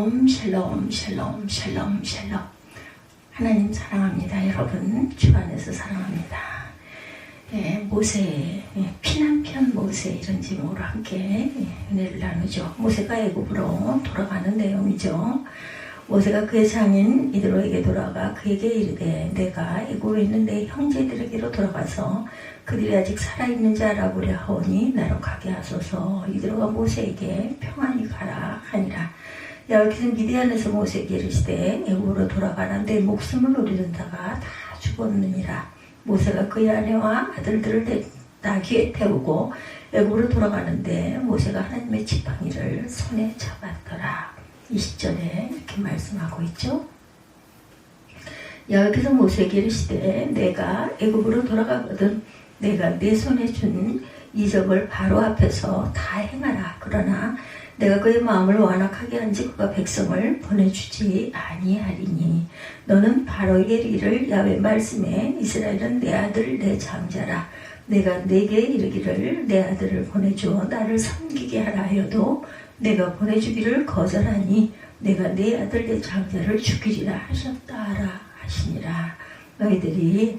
샬롬 샬롬 샬롬 샬롬 샬롬. 하나님 사랑합니다. 여러분 주 안에서 사랑합니다. 모세 피난편 모세 이런 제목으로 함께 은혜를 나누죠. 모세가 애굽으로 돌아가는 내용이죠. 모세가 그의 장인 이드로에게 돌아가 그에게 이르되 내가 애굽에 있는 내 형제들에게로 돌아가서 그들이 아직 살아있는지 알아보려 하오니 나로 가게 하소서. 이드로가 모세에게 평안히 가라 하니라. 여호와께서 미디안에서 모세에게 이르시되 애굽으로 돌아가라. 내 목숨을 노리던 자가 다 죽었느니라. 모세가 그의 아내와 아들들을 나귀에 태우고 애굽으로 돌아가는데 모세가 하나님의 지팡이를 손에 잡았더라. 20절에 이렇게 말씀하고 있죠. 여호와께서 모세에게 이르시되 내가 애굽으로 돌아가거든 내가 내 손에 준 이적을 바로 앞에서 다 행하라. 그러나 내가 그의 마음을 완악하게 한지 그가 백성을 보내주지 아니하리니 너는 바로에게 이르기를 야훼 말씀에 이스라엘은 내 아들 내 장자라. 내가 내게 이르기를 내 아들을 보내주어 나를 섬기게 하라 하여도 내가 보내주기를 거절하니 내가 내 아들 내 장자를 죽이리라 하셨다 하라 하시니라. 너희들이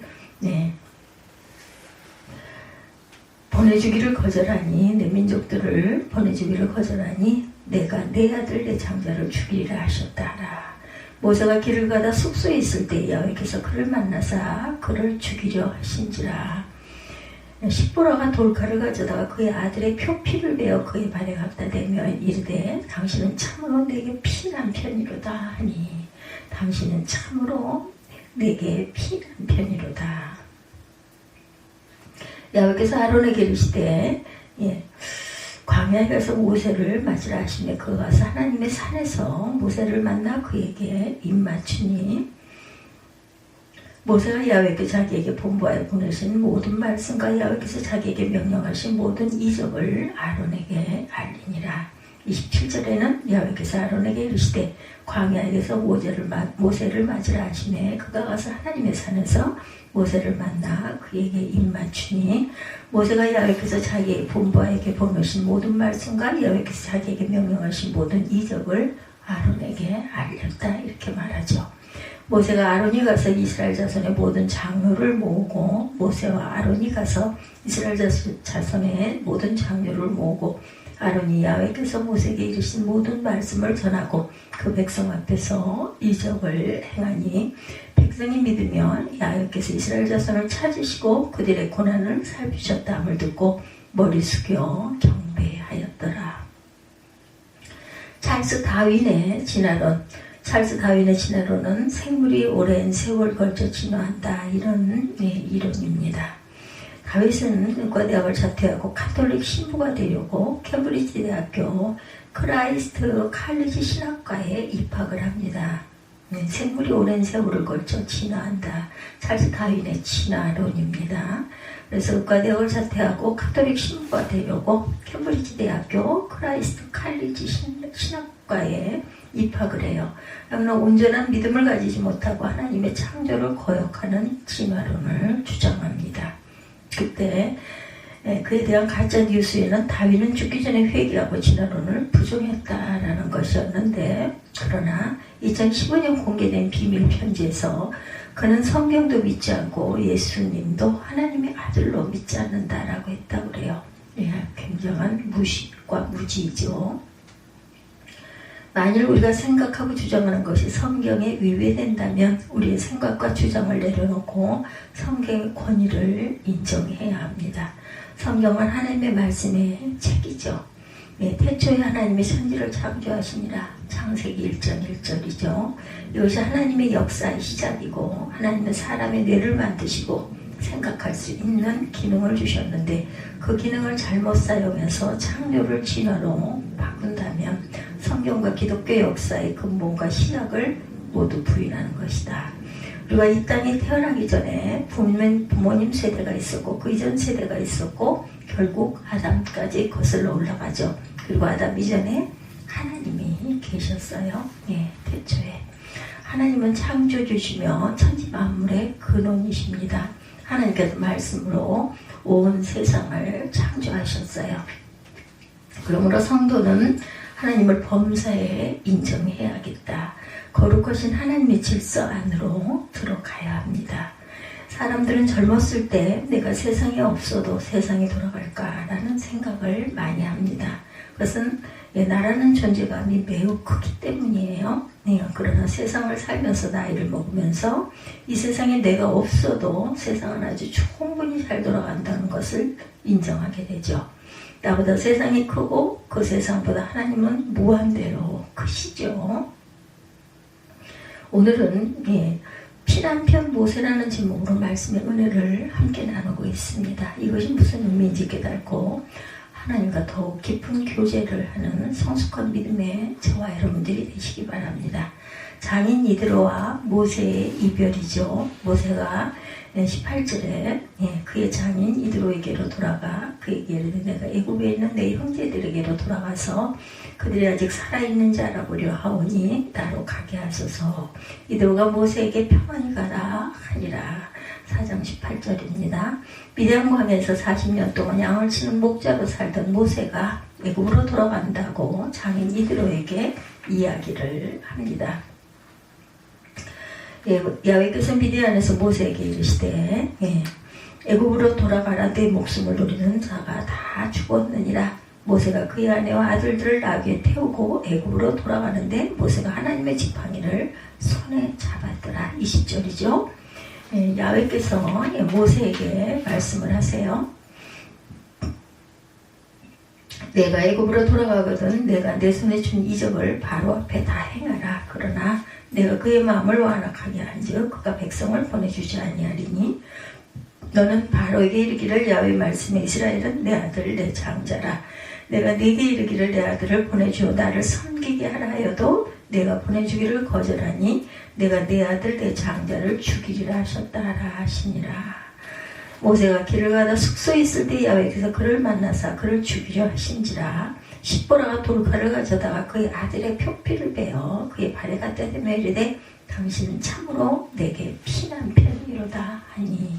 보내주기를 거절하니 내 민족들을 보내주기를 거절하니 내가 내 아들 내 장자를 죽이리라 하셨다 하라. 모세가 길을 가다 숙소에 있을 때 여호와께서 그를 만나사 그를 죽이려 하신지라. 십보라가 돌칼을 가져다가 그의 아들의 표피를 베어 그의 발에 갖다 대며 이르되 당신은 참으로 내게 피난 편이로다 하니 당신은 참으로 내게 피난 편이로다. 여호와께서 아론에게 이르시되 광야에 가서 모세를 맞으라 하시며 그가 가서 하나님의 산에서 모세를 만나 그에게 입맞추니 모세가 야훼께 자기에게 본부하여 보내신 모든 말씀과 야훼께서 자기에게 명령하신 모든 이적을 아론에게 알리니라. 27절에는 야훼께서 아론에게 이르시되 광야에서 모세를 맞으라 하시매 그가 가서 하나님의 산에서 모세를 만나 그에게 입맞추니 모세가 야훼께서 자기의 본부하에게 보내신 모든 말씀과 야훼께서 자기에게 명령하신 모든 이적을 아론에게 알렸다. 이렇게 말하죠. 모세가 아론이 가서 이스라엘 자손의 모든 장로를 모으고 모세와 아론이 가서 이스라엘 자손의 모든 장로를 모으고 아론이 야훼께서 모세에게 이르신 모든 말씀을 전하고 그 백성 앞에서 이적을 행하니 백성이 믿으면 야훼께서 이스라엘 자손을 찾으시고 그들의 고난을 살피셨다함을 듣고 머리 숙여 경배하였더라. 찰스 다윈의 진화론은 생물이 오랜 세월 걸쳐 진화한다. 이런 이론입니다. 다윗은 의과대학을 자퇴하고 카톨릭 신부가 되려고 캠브리지 대학교 크라이스트 칼리지 신학과에 입학을 합니다. 생물이 오랜 세월을 걸쳐 진화한다. 찰스 다윈의 진화론입니다. 그래서 의과대학을 자퇴하고 카톨릭 신부가 되려고 캠브리지 대학교 크라이스트 칼리지 신학과에 입학을 해요. 그러나 온전한 믿음을 가지지 못하고 하나님의 창조를 거역하는 진화론을 주장합니다. 그때 그에 대한 가짜 뉴스에는 다윈은 죽기 전에 회개하고 진화론을 부정했다라는 것이었는데 그러나 2015년 공개된 비밀 편지에서 그는 성경도 믿지 않고 예수님도 하나님의 아들로 믿지 않는다라고 했다고 그래요. 굉장한 무식과 무지이죠. 만일 우리가 생각하고 주장하는 것이 성경에 위배된다면 우리의 생각과 주장을 내려놓고 성경의 권위를 인정해야 합니다. 성경은 하나님의 말씀의 책이죠. 태초에 하나님의 천지를 창조하시니라. 창세기 1장 1절이죠. 이것이 하나님의 역사의 시작이고 하나님은 사람의 뇌를 만드시고 생각할 수 있는 기능을 주셨는데 그 기능을 잘못 사용해서 창조를 진화로 바꾼다면 성경과 기독교 역사의 근본과 시작을 모두 부인하는 것이다. 우리가 이 땅에 태어나기 전에 부모님 세대가 있었고 그 이전 세대가 있었고 결국 아담까지 거슬러 올라가죠. 그리고 아담 이전에 하나님이 계셨어요. 태초에. 하나님은 창조주시며 천지 만물의 근원이십니다. 하나님께서 말씀으로 온 세상을 창조하셨어요. 그러므로 성도는 하나님을 범사에 인정해야 거룩하신 하나님의 질서 안으로 들어가야 합니다. 사람들은 젊었을 때 내가 세상에 없어도 세상이 돌아갈까라는 생각을 많이 합니다. 그것은 나라는 존재감이 매우 크기 때문이에요. 그러나 세상을 살면서 나이를 먹으면서 이 세상에 내가 없어도 세상은 아주 충분히 잘 돌아간다는 것을 인정하게 되죠. 나보다 세상이 크고 그 세상보다 하나님은 무한대로 크시죠. 오늘은 피난편 모세라는 제목으로 말씀의 은혜를 함께 나누고 있습니다. 이것이 무슨 의미인지 깨닫고 하나님과 더욱 깊은 교제를 하는 성숙한 믿음의 저와 여러분들이 되시기 바랍니다. 장인 이드로와 모세의 이별이죠. 모세가 18절에 그의 장인 이드로에게로 돌아가 그에게 이르되 내가 애굽에 있는 내 형제들에게로 돌아가서 그들이 아직 살아있는 자 알아보려 하오니 나로 가게 하소서. 이드로가 모세에게 평안히 가라 하니라. 4장 18절입니다. 미디안 광야에서 40년 동안 양을 치는 목자로 살던 모세가 애굽으로 돌아간다고 장인 이드로에게 이야기를 합니다. 야훼께서 미디안에서 모세에게 이르시되 애굽으로 돌아가라 내 목숨을 노리는 자가 다 죽었느니라. 모세가 그의 아내와 아들들을 나귀에 태우고 애굽으로 돌아가는데 모세가 하나님의 지팡이를 손에 잡았더라. 20절이죠. 야훼께서 모세에게 말씀을 하세요. 내가 애굽으로 돌아가거든 내가 내 손에 준 이적을 바로 앞에 다 행하라. 그러나 내가 그의 마음을 완악하게 한즉 그가 백성을 보내주지 아니하리니 너는 바로에게 이르기를 야훼 말씀에 이스라엘은 내 아들 내 장자라. 내가 네게 이르기를 내 아들을 보내주어 나를 섬기게 하라 하여도 내가 보내주기를 거절하니 내가 내 아들 내 장자를 죽이리라 하셨다 하시니라. 모세가 길을 가다 숙소에 있을 때 야훼께서 그를 만나사 그를 죽이려 하신지라. 십보라가 돌칼을 가져다가 그의 아들의 표피를 베어 그의 발에 갖다 대며 이르되 당신은 참으로 내게 피난편이로다 하니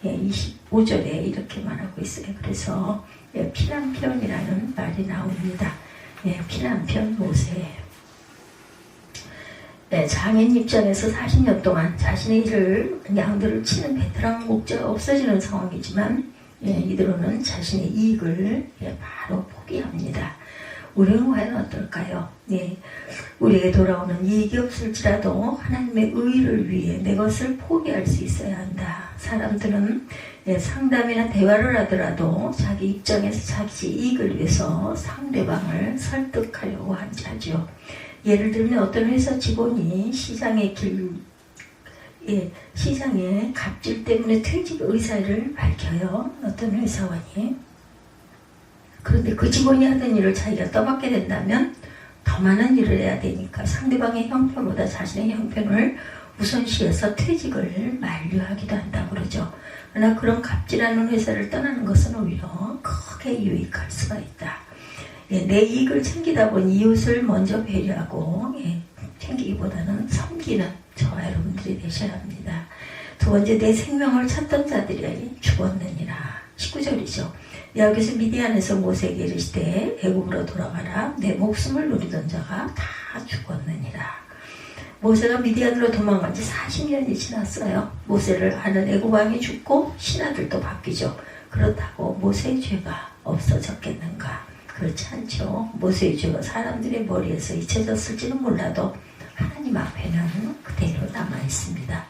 25절에 이렇게 말하고 있어요. 그래서 피난편이라는 말이 나옵니다. 피난편 모세. 장인 입장에서 40년 동안 자신의 양들을 치는 베테랑 목자가 없어지는 상황이지만 이드로는 자신의 이익을 바로 포기합니다. 우리는 과연 어떨까요? 우리에게 돌아오는 이익이 없을지라도 하나님의 의를 위해 내 것을 포기할 수 있어야 한다. 사람들은 상담이나 대화를 하더라도 자기 입장에서 자기 이익을 위해서 상대방을 설득하려고 하죠. 예를 들면 어떤 회사 직원이 시장의 갑질 때문에 퇴직 의사를 밝혀요. 어떤 회사원이. 그런데 그 직원이 하던 일을 자기가 떠맡게 된다면 더 많은 일을 해야 되니까 상대방의 형편보다 자신의 형편을 우선시해서 퇴직을 만류하기도 한다고 그러죠. 그러나 그런 갑질하는 회사를 떠나는 것은 오히려 크게 유익할 수가 있다. 내 이익을 챙기다 보니 이웃을 먼저 배려하고 챙기기보다는 섬기는 저와 여러분들이 되셔야 합니다. 두 번째, 내 생명을 찾던 자들이 죽었느니라. 19절이죠. 여기서 미디안에서 모세에게 이르시되 애굽으로 돌아가라. 내 목숨을 노리던 자가 다 죽었느니라. 모세가 미디안으로 도망간 지 40년이 지났어요. 모세를 아는 애굽 왕이 죽고 신하들도 바뀌죠. 그렇다고 모세의 죄가 없어졌겠는가? 그렇지 않죠. 모세의 죄가 사람들의 머리에서 잊혀졌을지는 몰라도 하나님 앞에는 그대로 남아있습니다.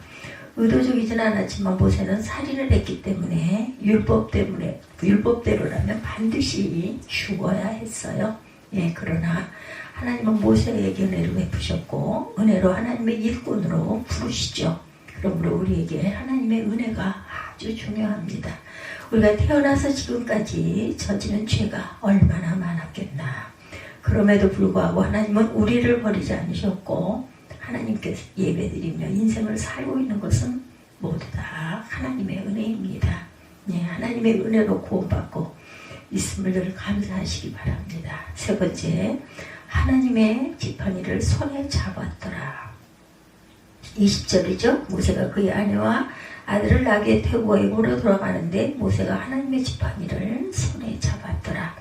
의도적이진 않았지만 모세는 살인을 했기 때문에 율법대로라면 반드시 죽어야 했어요. 그러나 하나님은 모세에게 은혜를 베푸셨고 은혜로 하나님의 일꾼으로 부르시죠. 그러므로 우리에게 하나님의 은혜가 아주 중요합니다. 우리가 태어나서 지금까지 저지른 죄가 얼마나 많았겠나. 그럼에도 불구하고 하나님은 우리를 버리지 않으셨고 하나님께 예배드리며 인생을 살고 있는 것은 모두 다 하나님의 은혜입니다. 하나님의 은혜로 구원받고 있음을 늘 감사하시기 바랍니다. 세 번째, 하나님의 지팡이를 손에 잡았더라. 20절이죠. 모세가 그의 아내와 아들을 나귀에 태우고 애굽으로 돌아가는데 모세가 하나님의 지팡이를 손에 잡았더라.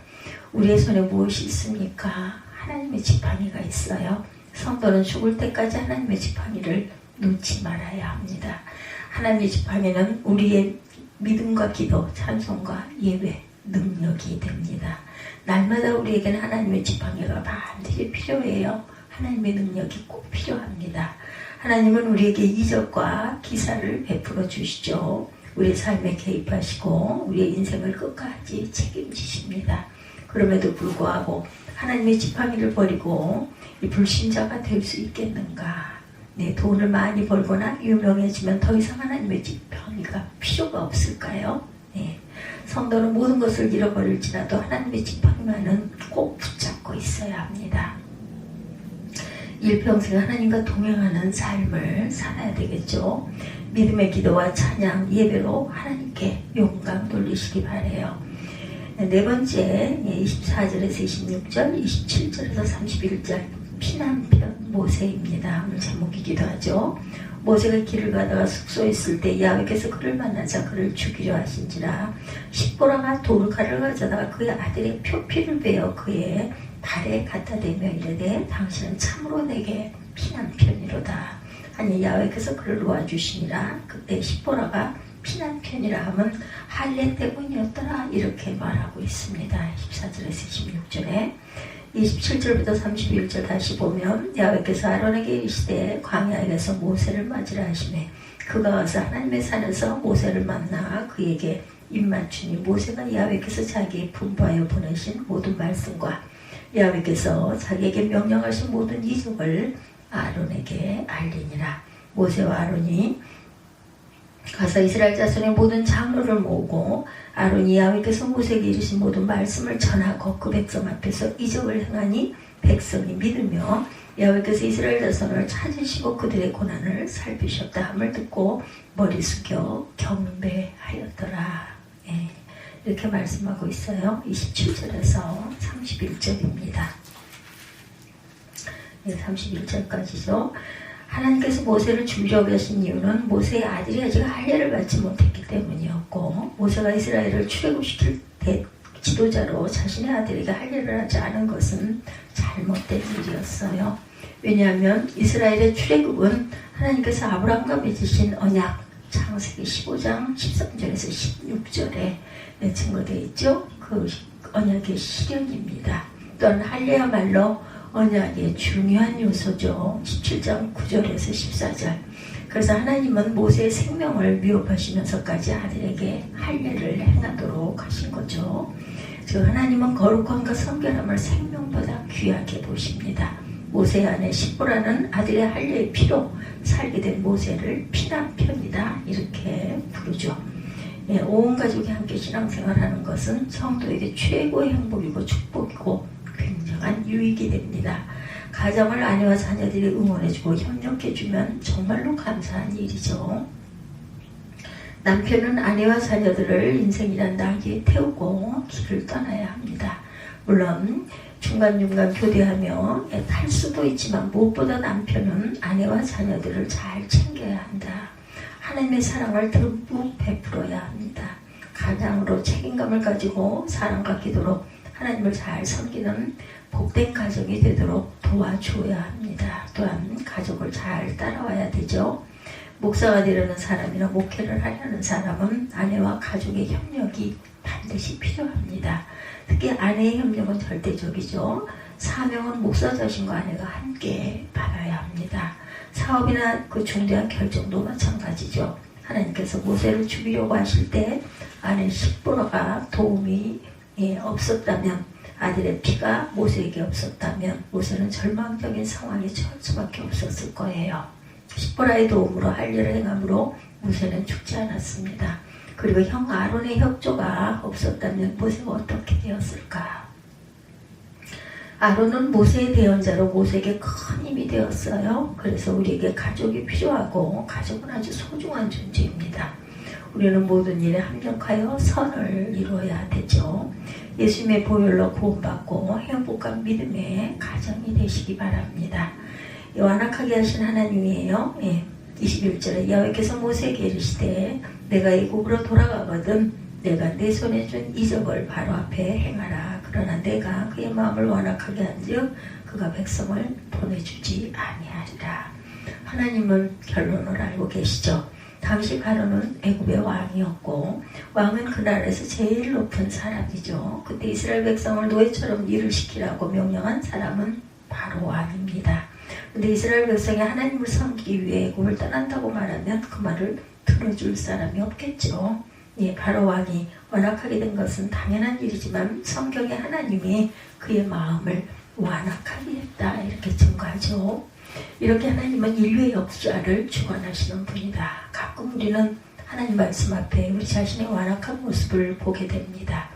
우리의 손에 무엇이 있습니까? 하나님의 지팡이가 있어요. 성도는 죽을 때까지 하나님의 지팡이를 놓지 말아야 합니다. 하나님의 지팡이는 우리의 믿음과 기도, 찬송과 예배, 능력이 됩니다. 날마다 우리에게는 하나님의 지팡이가 반드시 필요해요. 하나님의 능력이 꼭 필요합니다. 하나님은 우리에게 이적과 기사를 베풀어 주시죠. 우리 삶에 개입하시고 우리의 인생을 끝까지 책임지십니다. 그럼에도 불구하고 하나님의 지팡이를 버리고 이 불신자가 될 수 있겠는가? 네, 돈을 많이 벌거나 유명해지면 더 이상 하나님의 지팡이가 필요가 없을까요? 네, 성도는 모든 것을 잃어버릴지라도 하나님의 지팡이만은 꼭 붙잡고 있어야 합니다. 일평생 하나님과 동행하는 삶을 살아야 되겠죠. 믿음의 기도와 찬양, 예배로 하나님께 영광 돌리시기 바라요. 네 번째, 24절에서 26절, 27절에서 31절 피난편 모세입니다. 오늘 제목이기도 하죠. 모세가 길을 가다가 숙소에 있을 때 야훼께서 그를 만나자 그를 죽이려 하신지라 십보라가 돌칼을 가져다가 그의 아들의 표피를 베어 그의 발에 갖다 대며 이르되 당신은 참으로 내게 피난편이로다 하니 야훼께서 그를 놓아주시니라. 그때 십보라가 피난편이라 하면 할례 때문이었더라 이렇게 말하고 있습니다. 14절에서 16절에 27절부터 31절 다시 보면 야훼께서 아론에게 이르시되 광야에서 모세를 맞으라 하시매 그가 와서 하나님의 산에서 모세를 만나 그에게 입맞추니 모세가 야훼께서 자기의 분부하여 보내신 모든 말씀과 야훼께서 자기에게 명령하신 모든 이적을 아론에게 알리니라. 모세와 아론이 가서 이스라엘 자손의 모든 장로를 모으고 아론이 야훼께서 모세에게 이르신 모든 말씀을 전하고 그 백성 앞에서 이적을 행하니 백성이 믿으며 야훼께서 이스라엘 자손을 찾으시고 그들의 고난을 살피셨다 함을 듣고 머리 숙여 경배하였더라. 예, 이렇게 말씀하고 있어요. 27절에서 31절입니다. 네, 31절까지죠. 하나님께서 모세를 죽이려고 하신 이유는 모세의 아들이 아직 할례를 받지 못했기 때문이었고 모세가 이스라엘을 출애굽시킬 때 지도자로 자신의 아들에게 할례를 하지 않은 것은 잘못된 일이었어요. 왜냐하면 이스라엘의 출애굽은 하나님께서 아브라함과 맺으신 언약 창세기 15장 13절에서 16절에 증거되어 있죠. 그 언약의 실현입니다. 또한 할례야말로 언약의 중요한 요소죠. 17장 9절에서 14절. 그래서 하나님은 모세의 생명을 위협하시면서까지 아들에게 할례를 행하도록 하신 거죠. 즉 하나님은 거룩함과 성결함을 생명보다 귀하게 보십니다. 모세의 아내 십보라는 아들의 할례의 피로 살게 된 모세를 피난편이다 이렇게 부르죠. 예, 온 가족이 함께 신앙생활하는 것은 성도에게 최고의 행복이고 축복이고 굉장한 유익이 됩니다. 가정을 아내와 자녀들이 응원해주고 협력해주면 정말로 감사한 일이죠. 남편은 아내와 자녀들을 인생이란 나귀에 태우고 길을 떠나야 합니다. 물론 중간중간 교대하며 탈 수도 있지만 무엇보다 남편은 아내와 자녀들을 잘 챙겨야 한다. 하나님의 사랑을 듬뿍 베풀어야 합니다. 가장으로 책임감을 가지고 사랑과 기도로 하나님을 잘 섬기는 복된 가정이 되도록 도와줘야 합니다. 또한 가족을 잘 따라와야 되죠. 목사가 되려는 사람이나 목회를 하려는 사람은 아내와 가족의 협력이 반드시 필요합니다. 특히 아내의 협력은 절대적이죠. 사명은 목사 자신과 아내가 함께 받아야 합니다. 사업이나 그 중대한 결정도 마찬가지죠. 하나님께서 모세를 죽이려고 하실 때 아내 십보라가 도움이 없었다면 아들의 피가 모세에게 없었다면 모세는 절망적인 상황에 처할 수밖에 없었을 거예요. 십보라의 도움으로 할례를 행함으로 모세는 죽지 않았습니다. 그리고 형 아론의 협조가 없었다면 모세가 어떻게 되었을까? 아론은 모세의 대언자로 모세에게 큰 힘이 되었어요. 그래서 우리에게 가족이 필요하고 가족은 아주 소중한 존재입니다. 우리는 모든 일에 합력하여 선을 이루어야 되죠. 예수님의 보혈로 구원받고 행복한 믿음의 가정이 되시기 바랍니다. 완악하게 하신 하나님이에요. 21절에 야훼께서 모세에게 이르시되 내가 애굽으로 돌아가거든 내가 내 손에 준 이적을 바로 앞에 행하라. 그러나 내가 그의 마음을 완악하게 한즉 그가 백성을 보내주지 아니하리라. 하나님은 결론을 알고 계시죠. 당시 바로는 애굽의 왕이었고 왕은 그 나라에서 제일 높은 사람이죠. 그때 이스라엘 백성을 노예처럼 일을 시키라고 명령한 사람은 바로 왕입니다. 근데 이스라엘 백성이 하나님을 섬기기 위해 애굽을 떠난다고 말하면 그 말을 들어줄 사람이 없겠죠. 예, 바로 왕이 완악하게 된 것은 당연한 일이지만 성경에 하나님이 그의 마음을 완악하게 했다 이렇게 증거하죠. 이렇게 하나님은 인류의 역사를 주관하시는 분이다. 가끔 우리는 하나님 말씀 앞에 우리 자신의 완악한 모습을 보게 됩니다.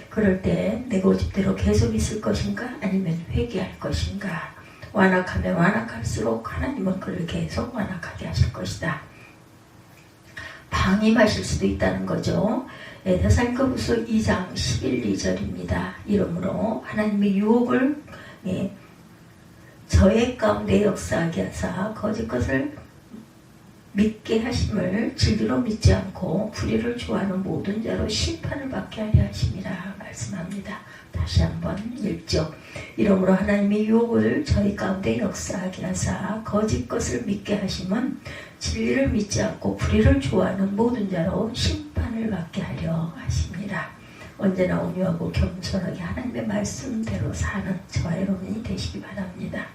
그럴 때 내 고집대로 계속 있을 것인가 아니면 회개할 것인가. 완악하면 완악할수록 하나님은 그를 계속 완악하게 하실 것이다. 방임하실 수도 있다는 거죠. 데살로니가후서 2장 11, 2절입니다. 이러므로 하나님의 유혹을 저의 가운데 역사하게 하사 거짓 것을 믿게 하심을 진리로 믿지 않고 불의를 좋아하는 모든 자로 심판을 받게 하려 하심이라 말씀합니다. 다시 한번 읽죠. 이러므로 하나님의 유혹을 저희 가운데 역사하게 하사 거짓 것을 믿게 하심은 진리를 믿지 않고 불의를 좋아하는 모든 자로 심판을 받게 하려 하십니다. 언제나 온유하고 겸손하게 하나님의 말씀대로 사는 저와 여러분이 되시기 바랍니다.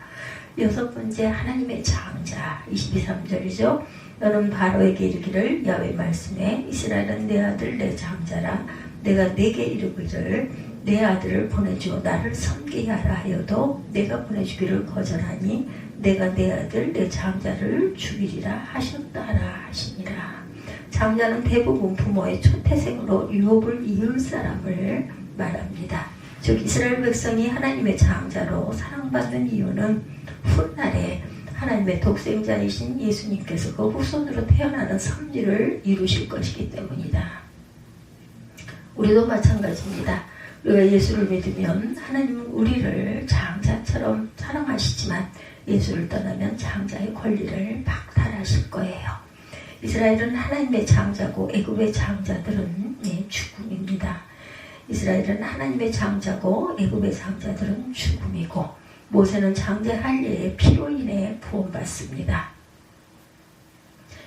여섯 번째, 하나님의 장자 22~23절이죠. 너는 바로에게 이르기를 야훼 말씀에 이스라엘은 내 아들 내 장자라 내가 내게 이르기를 내 아들을 보내주어 나를 섬기게 하라 하여도 내가 보내주기를 거절하니 내가 내 아들 내 장자를 죽이리라 하셨다 하라 하시니라. 장자는 대부분 부모의 초태생으로 유업을 이을 사람을 말합니다. 즉 이스라엘 백성이 하나님의 장자로 사랑받는 이유는 훗날에 하나님의 독생자이신 예수님께서 그 후손으로 태어나는 섭리를 이루실 것이기 때문이다. 우리도 마찬가지입니다. 우리가 예수를 믿으면 하나님은 우리를 장자처럼 사랑하시지만 예수를 떠나면 장자의 권리를 박탈하실 거예요. 이스라엘은 하나님의 장자고 애굽의 장자들은 죽음입니다. 이스라엘은 하나님의 장자고 애굽의 장자들은 죽음이고 모세는 장자 할례의 피로 인해 구원받습니다.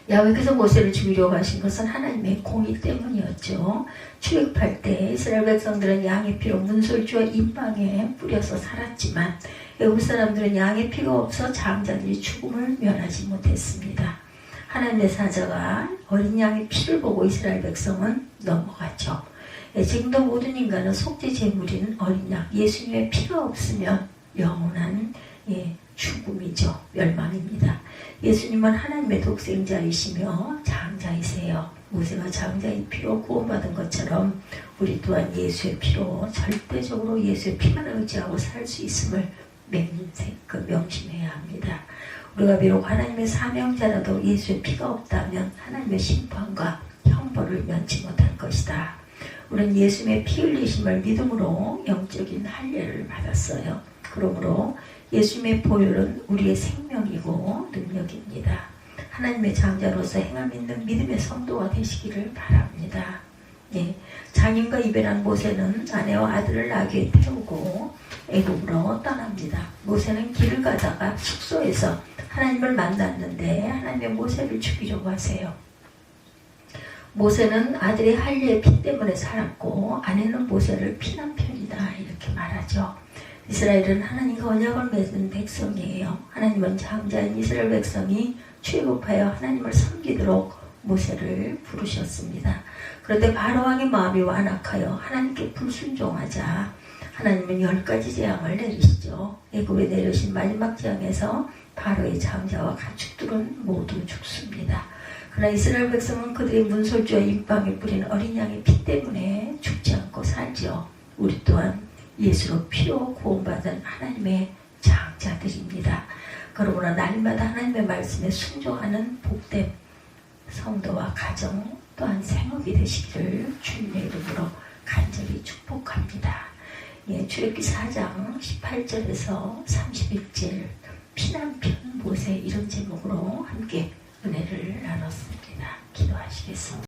야훼께서 모세를 죽이려고 하신 것은 하나님의 공의 때문이었죠. 출애굽할 때 이스라엘 백성들은 양의 피로 문설주와 임방에 뿌려서 살았지만 애굽 사람들은 양의 피가 없어 장자들이 죽음을 면하지 못했습니다. 하나님의 사자가 어린 양의 피를 보고 이스라엘 백성은 넘어갔죠. 지금도 모든 인간은 속죄 제물인 어린 양 예수님의 피가 없으면 영원한 죽음이죠. 멸망입니다. 예수님은 하나님의 독생자이시며 장자이세요. 모세가 장자의 피로 구원받은 것처럼 우리 또한 예수의 피로 절대적으로 예수의 피만 의지하고 살 수 있음을 명심해야 합니다. 우리가 비록 하나님의 사명자라도 예수의 피가 없다면 하나님의 심판과 형벌을 면치 못할 것이다. 우리는 예수님의 피 흘리심을 믿음으로 영적인 할례를 받았어요. 그러므로 예수님의 보혈은 우리의 생명이고 능력입니다. 하나님의 장자로서 행함 있는 믿음의 성도가 되시기를 바랍니다. 장인과 이별한 모세는 아내와 아들을 나귀에 태우고 애굽으로 떠납니다. 모세는 길을 가다가 숙소에서 하나님을 만났는데 하나님의 모세를 죽이려고 하세요. 모세는 아들의 할례의 피 때문에 살았고 아내는 모세를 피난 편이다 이렇게 말하죠. 이스라엘은 하나님과 언약을 맺은 백성이에요. 하나님은 장자인 이스라엘 백성이 출애굽하여 하나님을 섬기도록 모세를 부르셨습니다. 그런데 바로왕의 마음이 완악하여 하나님께 불순종하자 하나님은 10가지 재앙을 내리시죠. 애굽에 내리신 마지막 재앙에서 바로의 장자와 가축들은 모두 죽습니다. 그러나 이스라엘 백성은 그들의 문설주와 임방에 뿌린 어린 양의 피 때문에 죽지 않고 살죠. 우리 또한 예수로 피로 구원받은 하나님의 장자들입니다. 그러므로 날마다 하나님의 말씀에 순종하는 복된 성도와 가정 또한 생업이 되시기를 주님의 이름으로 간절히 축복합니다. 출애굽기 4장 18절에서 31절 피난편 모세 이런 제목으로 함께 은혜를 나눴습니다. 기도하시겠습니다.